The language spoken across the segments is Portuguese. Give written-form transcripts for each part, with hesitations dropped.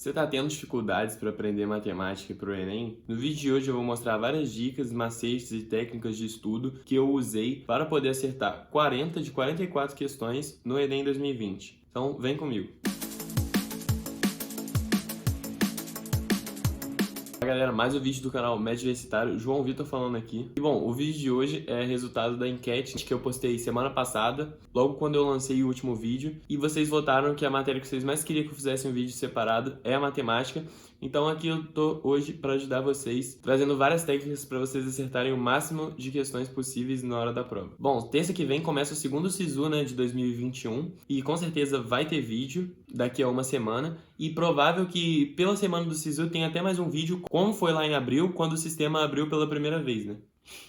Você está tendo dificuldades para aprender matemática para o Enem? No vídeo de hoje eu vou mostrar várias dicas, macetes e técnicas de estudo que eu usei para poder acertar 40 de 44 questões no Enem 2020. Então vem comigo! Fala galera, mais um vídeo do canal Médio Universitário, João Vitor falando aqui. E bom, o vídeo de hoje é resultado da enquete que eu postei semana passada, logo quando eu lancei o último vídeo, e vocês votaram que a matéria que vocês mais queriam que eu fizesse um vídeo separado é a matemática. Então aqui eu tô hoje para ajudar vocês, trazendo várias técnicas para vocês acertarem o máximo de questões possíveis na hora da prova. Bom, terça que vem começa o segundo SISU, de 2021, e com certeza vai ter vídeo daqui a uma semana, e provável que pela semana do SISU tenha até mais um vídeo, como foi lá em abril, quando o sistema abriu pela primeira vez,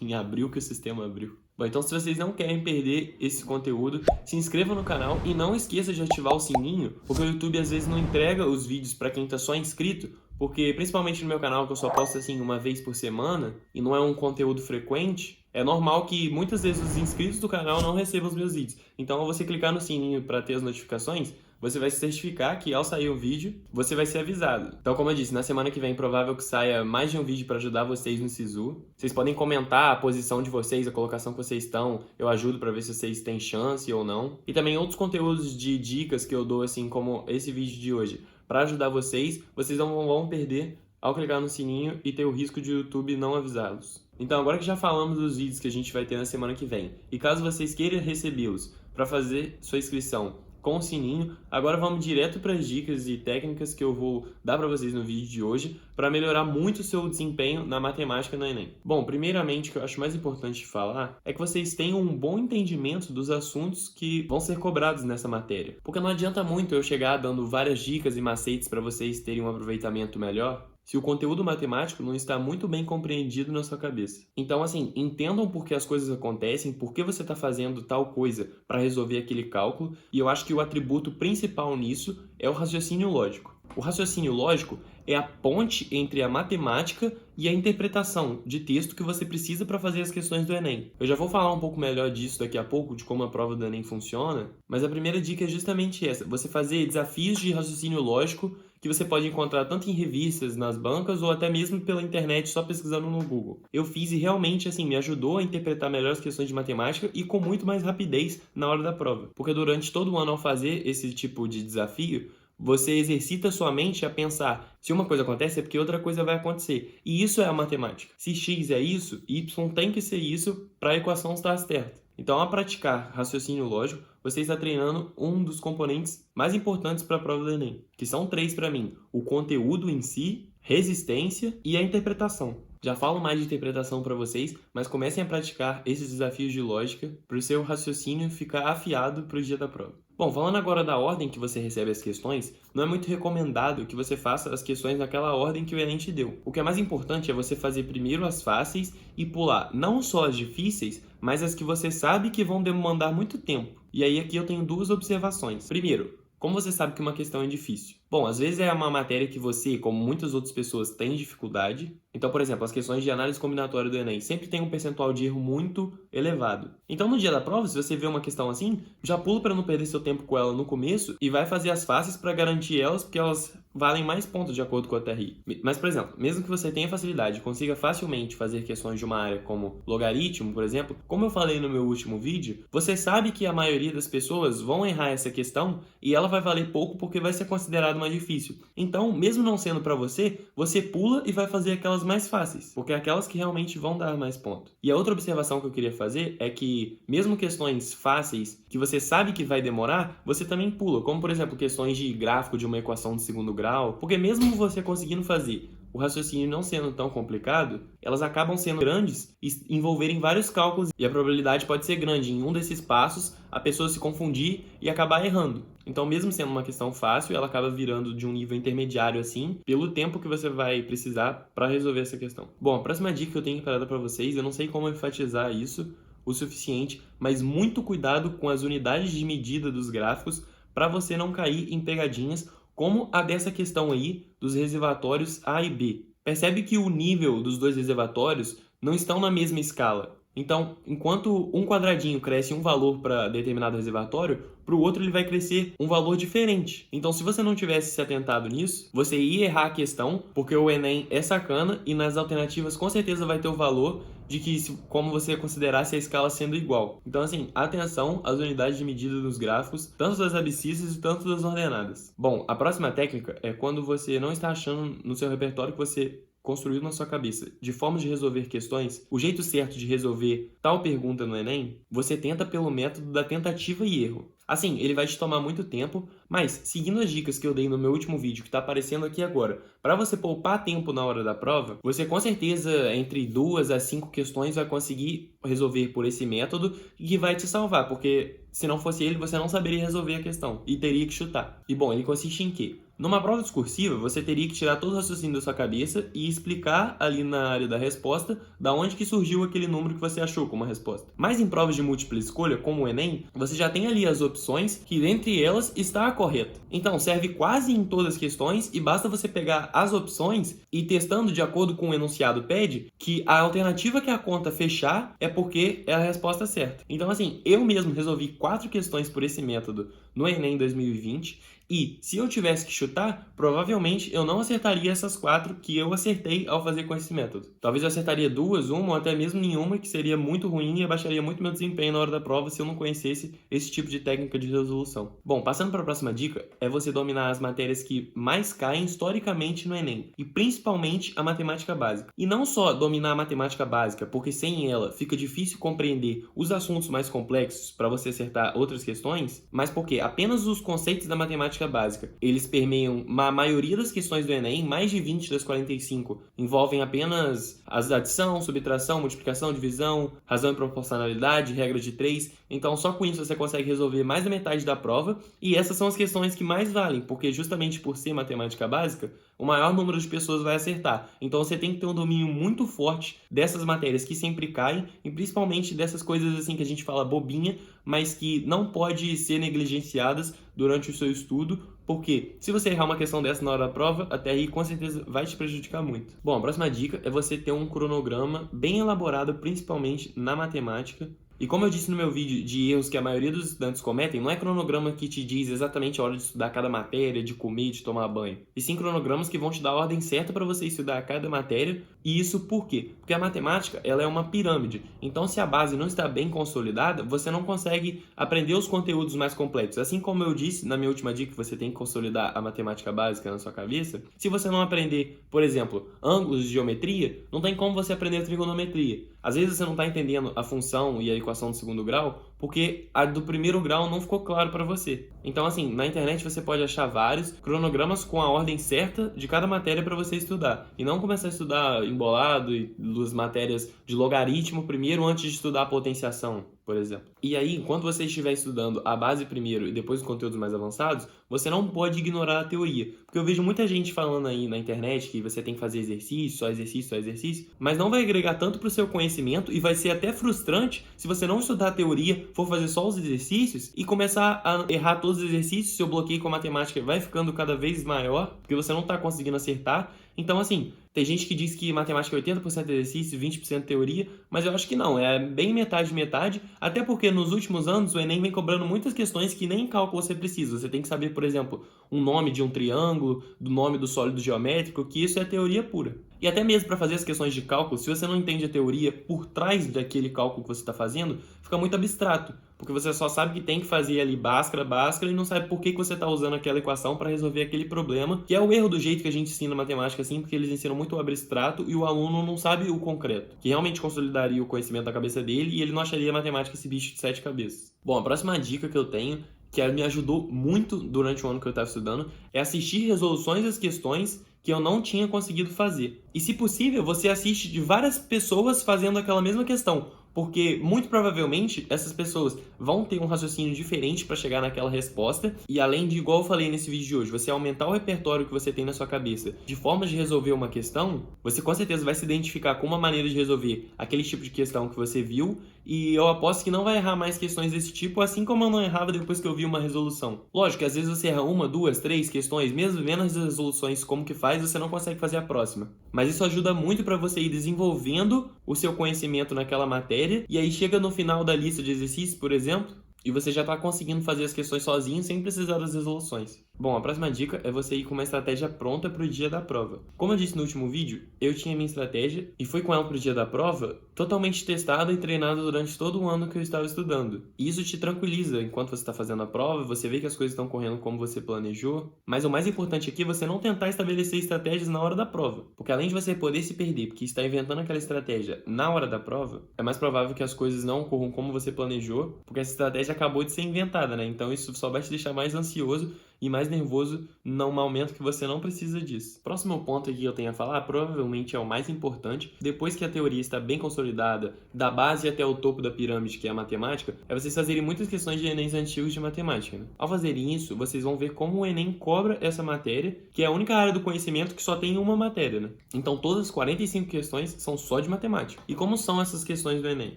Em abril que o sistema abriu. Bom, então se vocês não querem perder esse conteúdo, se inscrevam no canal e não esqueça de ativar o sininho, porque o YouTube às vezes não entrega os vídeos para quem tá só inscrito, porque principalmente no meu canal, que eu só posto assim uma vez por semana, e não é um conteúdo frequente, é normal que muitas vezes os inscritos do canal não recebam os meus vídeos. Então ao você clicar no sininho para ter as notificações, você vai se certificar que ao sair o vídeo, você vai ser avisado. Então, como eu disse, na semana que vem, provável que saia mais de um vídeo para ajudar vocês no SISU. Vocês podem comentar a posição de vocês, a colocação que vocês estão. Eu ajudo para ver se vocês têm chance ou não. E também outros conteúdos de dicas que eu dou, assim como esse vídeo de hoje, para ajudar vocês. Vocês não vão perder ao clicar no sininho e ter o risco de o YouTube não avisá-los. Então, agora que já falamos dos vídeos que a gente vai ter na semana que vem, e caso vocês queiram recebê-los para fazer sua inscrição com o sininho, agora vamos direto para as dicas e técnicas que eu vou dar para vocês no vídeo de hoje para melhorar muito o seu desempenho na matemática no Enem. Bom, primeiramente, o que eu acho mais importante de falar é que vocês tenham um bom entendimento dos assuntos que vão ser cobrados nessa matéria. Porque não adianta muito eu chegar dando várias dicas e macetes para vocês terem um aproveitamento melhor se o conteúdo matemático não está muito bem compreendido na sua cabeça. Então, assim, entendam por que as coisas acontecem, por que você está fazendo tal coisa para resolver aquele cálculo, e eu acho que o atributo principal nisso é o raciocínio lógico. O raciocínio lógico é a ponte entre a matemática e a interpretação de texto que você precisa para fazer as questões do Enem. Eu já vou falar um pouco melhor disso daqui a pouco, de como a prova do Enem funciona, mas a primeira dica é justamente essa: você fazer desafios de raciocínio lógico que você pode encontrar tanto em revistas, nas bancas, ou até mesmo pela internet, só pesquisando no Google. Eu fiz e realmente, assim, me ajudou a interpretar melhor as questões de matemática e com muito mais rapidez na hora da prova. Porque durante todo o ano, ao fazer esse tipo de desafio, você exercita sua mente a pensar: se uma coisa acontece é porque outra coisa vai acontecer. E isso é a matemática. Se x é isso, y tem que ser isso para a equação estar certa. Então, ao praticar raciocínio lógico, você está treinando um dos componentes mais importantes para a prova do Enem, que são 3 para mim: o conteúdo em si, resistência e a interpretação. Já falo mais de interpretação para vocês, mas comecem a praticar esses desafios de lógica para o seu raciocínio ficar afiado para o dia da prova. Bom, falando agora da ordem que você recebe as questões, não é muito recomendado que você faça as questões naquela ordem que o Enem te deu. O que é mais importante é você fazer primeiro as fáceis e pular não só as difíceis, mas as que você sabe que vão demandar muito tempo. E aí aqui eu tenho duas observações. Primeiro, como você sabe que uma questão é difícil? Bom, às vezes é uma matéria que você, como muitas outras pessoas, tem dificuldade. Então, por exemplo, as questões de análise combinatória do Enem sempre tem um percentual de erro muito elevado. Então, no dia da prova, se você vê uma questão assim, já pula para não perder seu tempo com ela no começo e vai fazer as fáceis para garantir elas, porque elas valem mais pontos de acordo com a TRI. Mas, por exemplo, mesmo que você tenha facilidade e consiga facilmente fazer questões de uma área como logaritmo, por exemplo, como eu falei no meu último vídeo, você sabe que a maioria das pessoas vão errar essa questão e ela vai valer pouco porque vai ser considerada mais difícil. Então, mesmo não sendo para você, você pula e vai fazer aquelas mais fáceis, porque é aquelas que realmente vão dar mais ponto. E a outra observação que eu queria fazer é que, mesmo questões fáceis, que você sabe que vai demorar, você também pula, como por exemplo, questões de gráfico de uma equação de segundo grau, porque mesmo você conseguindo fazer o raciocínio não sendo tão complicado, elas acabam sendo grandes e envolverem vários cálculos, e a probabilidade pode ser grande em um desses passos a pessoa se confundir e acabar errando. Então, mesmo sendo uma questão fácil, ela acaba virando de um nível intermediário assim, pelo tempo que você vai precisar para resolver essa questão. Bom, a próxima dica que eu tenho preparada para vocês, eu não sei como enfatizar isso o suficiente, mas muito cuidado com as unidades de medida dos gráficos para você não cair em pegadinhas como a dessa questão aí dos reservatórios A e B. Percebe que o nível dos dois reservatórios não estão na mesma escala. Então, enquanto um quadradinho cresce um valor para determinado reservatório, para o outro ele vai crescer um valor diferente. Então, se você não tivesse se atentado nisso, você ia errar a questão, porque o Enem é sacana e nas alternativas com certeza vai ter o valor de que como você considerasse a escala sendo igual. Então, assim, atenção às unidades de medida dos gráficos, tanto das abscissas e tanto das ordenadas. Bom, a próxima técnica é quando você não está achando no seu repertório que você construído na sua cabeça de formas de resolver questões, o jeito certo de resolver tal pergunta no Enem, você tenta pelo método da tentativa e erro. Assim, ele vai te tomar muito tempo, mas seguindo as dicas que eu dei no meu último vídeo que está aparecendo aqui agora, para você poupar tempo na hora da prova, você com certeza entre 2 a 5 questões vai conseguir resolver por esse método e que vai te salvar, porque se não fosse ele, você não saberia resolver a questão e teria que chutar. E bom, ele consiste em quê? Numa prova discursiva, você teria que tirar todo o raciocínio da sua cabeça e explicar ali na área da resposta da onde que surgiu aquele número que você achou como resposta. Mas em provas de múltipla escolha, como o Enem, você já tem ali as opções que dentre elas está a correta. Então serve quase em todas as questões e basta você pegar as opções e testando de acordo com o enunciado pede que a alternativa que a conta fechar é porque é a resposta certa. Então assim, eu mesmo resolvi 4 questões por esse método no Enem 2020 e se eu tivesse que chutar, provavelmente eu não acertaria essas 4 que eu acertei ao fazer com esse método. Talvez eu acertaria 2, uma ou até mesmo nenhuma, que seria muito ruim e abaixaria muito meu desempenho na hora da prova se eu não conhecesse esse tipo de técnica de resolução. Bom, passando para a próxima dica, é você dominar as matérias que mais caem historicamente no Enem, e principalmente a matemática básica. E não só dominar a matemática básica, porque sem ela fica difícil compreender os assuntos mais complexos para você acertar outras questões, mas porque apenas os conceitos da matemática básica, eles permeiam a maioria das questões do Enem, mais de 20 das 45 envolvem apenas as adição, subtração, multiplicação, divisão, razão e proporcionalidade, regra de 3. Então só com isso você consegue resolver mais da metade da prova, e essas são as questões que mais valem, porque justamente por ser matemática básica, o maior número de pessoas vai acertar. Então você tem que ter um domínio muito forte dessas matérias que sempre caem, e principalmente dessas coisas assim que a gente fala bobinha, mas que não pode ser negligenciadas durante o seu estudo, porque se você errar uma questão dessa na hora da prova, até aí com certeza vai te prejudicar muito. Bom, a próxima dica é você ter um cronograma bem elaborado, principalmente na matemática. E como eu disse no meu vídeo de erros que a maioria dos estudantes cometem, não é cronograma que te diz exatamente a hora de estudar cada matéria, de comer, de tomar banho. E sim cronogramas que vão te dar a ordem certa para você estudar cada matéria. E isso por quê? Porque a matemática ela é uma pirâmide. Então se a base não está bem consolidada, você não consegue aprender os conteúdos mais complexos. Assim como eu disse na minha última dica que você tem que consolidar a matemática básica na sua cabeça, se você não aprender, por exemplo, ângulos de geometria, não tem como você aprender trigonometria. Às vezes você não está entendendo a função e a equação do segundo grau porque a do primeiro grau não ficou claro para você. Então, assim, na internet você pode achar vários cronogramas com a ordem certa de cada matéria para você estudar. E não começar a estudar embolado e as matérias de logaritmo primeiro antes de estudar a potenciação, por exemplo. E aí, enquanto você estiver estudando a base primeiro e depois os conteúdos mais avançados, você não pode ignorar a teoria. Porque eu vejo muita gente falando aí na internet que você tem que fazer exercício, só exercício, só exercício, mas não vai agregar tanto para o seu conhecimento e vai ser até frustrante se você não estudar a teoria, for fazer só os exercícios e começar a errar todos os exercícios, seu bloqueio com a matemática vai ficando cada vez maior, porque você não está conseguindo acertar. Então, assim, tem gente que diz que matemática é 80% exercício, 20% teoria, mas eu acho que não, é bem metade, até porque nos últimos anos o Enem vem cobrando muitas questões que nem cálculo você precisa. Você tem que saber, por exemplo, um nome de um triângulo, do nome do sólido geométrico, que isso é teoria pura. E até mesmo para fazer as questões de cálculo, se você não entende a teoria por trás daquele cálculo que você está fazendo, fica muito abstrato, porque você só sabe que tem que fazer ali Bhaskara e não sabe por que você está usando aquela equação para resolver aquele problema, que é o erro do jeito que a gente ensina matemática assim, porque eles ensinam muito o abstrato e o aluno não sabe o concreto, que realmente consolidaria o conhecimento da cabeça dele e ele não acharia matemática esse bicho de 7 cabeças. Bom, a próxima dica que eu tenho, que me ajudou muito durante o ano que eu estava estudando, é assistir resoluções das questões que eu não tinha conseguido fazer. E se possível, você assiste de várias pessoas fazendo aquela mesma questão, porque muito provavelmente essas pessoas vão ter um raciocínio diferente para chegar naquela resposta, e além de, igual eu falei nesse vídeo de hoje, você aumentar o repertório que você tem na sua cabeça de formas de resolver uma questão, você com certeza vai se identificar com uma maneira de resolver aquele tipo de questão que você viu, e eu aposto que não vai errar mais questões desse tipo, assim como eu não errava depois que eu vi uma resolução. Lógico que às vezes você erra 1, 2, 3 questões, mesmo vendo as resoluções como que faz, você não consegue fazer a próxima. Mas isso ajuda muito para você ir desenvolvendo o seu conhecimento naquela matéria matéria, e aí chega no final da lista de exercícios, por exemplo, e você já está conseguindo fazer as questões sozinho sem precisar das resoluções. Bom, a próxima dica é você ir com uma estratégia pronta para o dia da prova. Como eu disse no último vídeo, eu tinha minha estratégia e fui com ela para o dia da prova totalmente testada e treinada durante todo o ano que eu estava estudando. E isso te tranquiliza enquanto você está fazendo a prova, você vê que as coisas estão correndo como você planejou. Mas o mais importante aqui é você não tentar estabelecer estratégias na hora da prova. Porque além de você poder se perder porque está inventando aquela estratégia na hora da prova, é mais provável que as coisas não ocorram como você planejou, porque essa estratégia acabou de ser inventada, né? Então isso só vai te deixar mais ansioso e mais nervoso num momento que você não precisa disso. Próximo ponto aqui que eu tenho a falar, provavelmente é o mais importante, depois que a teoria está bem consolidada, da base até o topo da pirâmide, que é a matemática, é vocês fazerem muitas questões de Enems antigos de matemática, né? Ao fazerem isso, vocês vão ver como o Enem cobra essa matéria, que é a única área do conhecimento que só tem uma matéria, né? Então todas as 45 questões são só de matemática. E como são essas questões do Enem?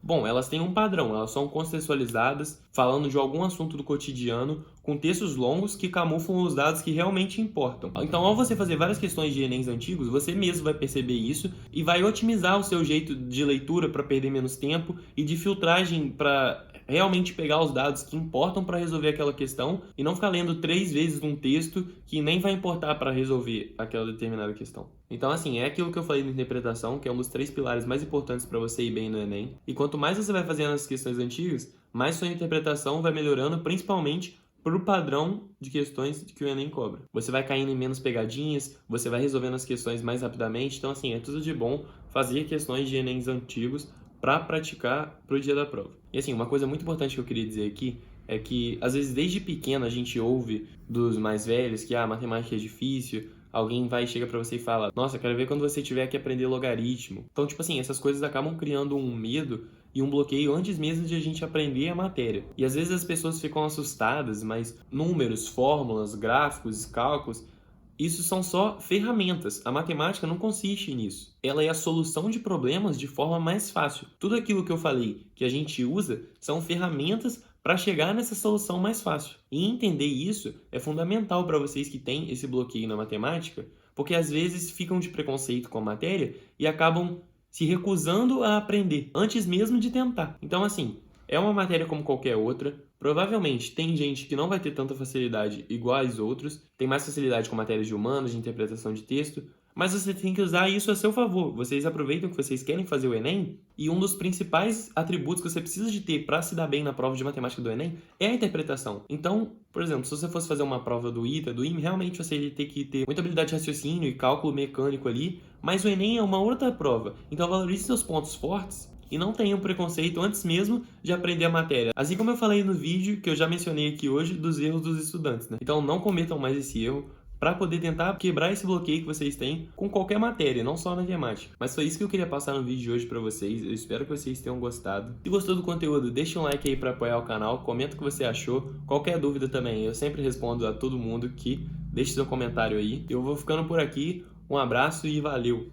Bom, elas têm um padrão, elas são contextualizadas, falando de algum assunto do cotidiano, com textos longos que camuflam os dados que realmente importam. Então, ao você fazer várias questões de Enems antigos, você mesmo vai perceber isso e vai otimizar o seu jeito de leitura para perder menos tempo e de filtragem para realmente pegar os dados que importam para resolver aquela questão e não ficar lendo 3 vezes um texto que nem vai importar para resolver aquela determinada questão. Então, assim, é aquilo que eu falei na interpretação, que é um dos 3 pilares mais importantes para você ir bem no Enem. E quanto mais você vai fazendo as questões antigas, mais sua interpretação vai melhorando, principalmente para o padrão de questões que o Enem cobra. Você vai caindo em menos pegadinhas, você vai resolvendo as questões mais rapidamente. Então, assim, é tudo de bom fazer questões de Enems antigos para praticar para o dia da prova. E, assim, uma coisa muito importante que eu queria dizer aqui é que, às vezes, desde pequeno a gente ouve dos mais velhos que, matemática é difícil. Alguém vai e chega pra você e fala: nossa, quero ver quando você tiver que aprender logaritmo. Então, tipo assim, essas coisas acabam criando um medo e um bloqueio antes mesmo de a gente aprender a matéria. E às vezes as pessoas ficam assustadas, mas números, fórmulas, gráficos, cálculos, isso são só ferramentas. A matemática não consiste nisso. Ela é a solução de problemas de forma mais fácil. Tudo aquilo que eu falei que a gente usa são ferramentas para chegar nessa solução mais fácil. E entender isso é fundamental para vocês que têm esse bloqueio na matemática, porque às vezes ficam de preconceito com a matéria e acabam se recusando a aprender, antes mesmo de tentar. Então, assim, é uma matéria como qualquer outra. Provavelmente tem gente que não vai ter tanta facilidade igual aos outros, tem mais facilidade com matérias de humanas, de interpretação de texto, mas você tem que usar isso a seu favor. Vocês aproveitam que vocês querem fazer o Enem e um dos principais atributos que você precisa de ter para se dar bem na prova de matemática do Enem é a interpretação. Então, por exemplo, se você fosse fazer uma prova do ITA, do IME, realmente você ia ter que ter muita habilidade de raciocínio e cálculo mecânico ali, mas o Enem é uma outra prova. Então valorize seus pontos fortes e não tenha um preconceito antes mesmo de aprender a matéria. Assim como eu falei no vídeo que eu já mencionei aqui hoje dos erros dos estudantes, né? Então não cometam mais esse erro para poder tentar quebrar esse bloqueio que vocês têm com qualquer matéria, não só na matemática. Mas foi isso que eu queria passar no vídeo de hoje para vocês. Eu espero que vocês tenham gostado. Se gostou do conteúdo, deixa um like aí para apoiar o canal, comenta o que você achou. Qualquer dúvida também, eu sempre respondo a todo mundo que deixe seu comentário aí. Eu vou ficando por aqui. Um abraço e valeu!